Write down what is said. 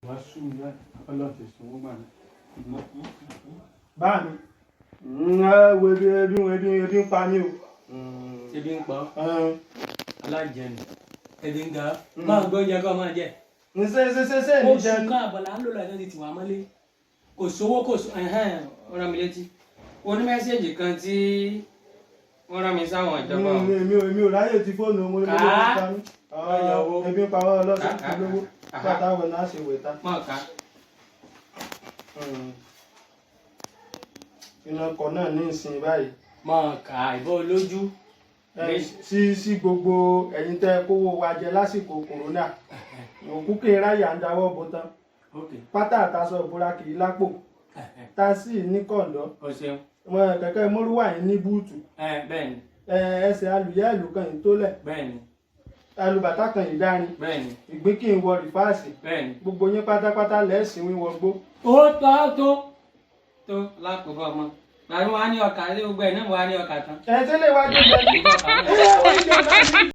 wàá sùn ní ọlọ́ọ̀tẹ̀ sanwó gbà ní. báà mi wo ebi ń pa mí o. ebi ń pa alájẹni ebi ń ga máa gbọ́ oúnjẹ kọ́ máa jẹ. ṣe ní jẹ. oṣù kan àbọ̀là ń lò lọ́dún ti tiwa mọ́lé kò sówó kò sówó ó rán mi létí oní mẹ́sẹ̀gì kan tí wọ́n rán mi sáwọn ìjọba. èmi ò ráyè ti fóònù mo lè pa mí. ebi ń pa wọ́n ọlọ́sàn lówó bàtà wọn náà ṣe wẹ̀ta. mọ̀ ká. iná ọkọ̀ náà ní ìsìn báyìí. mọ̀ ká ìbọn olójú. sí gbogbo ẹ̀yin tẹ́ kówó wa jẹ lásìkò kòrónà òkú kéráyà ń dáwọ́ bó tán pátá àtàṣọ ìbora kì í lápò tásì ní kọ̀ǹdọ́ kẹ̀kẹ́ mọ́rúwà yìí ní búùtù ẹsẹ̀ alùyẹ́ẹ̀lù kan yìí tólẹ̀ alùbàtà kan yìí dárin ìgbín kì í wọ rìfáàsì gbogbo yín pátápátá lẹ́sìn wíwọ gbó. ó tó lápò bọ́ ọmọ màá ní wàá ní ọkà ilé gbogbo ẹ̀ náà wàá ní ọkà tán. ẹ̀ tẹ́lẹ̀ wá dé ìjọba.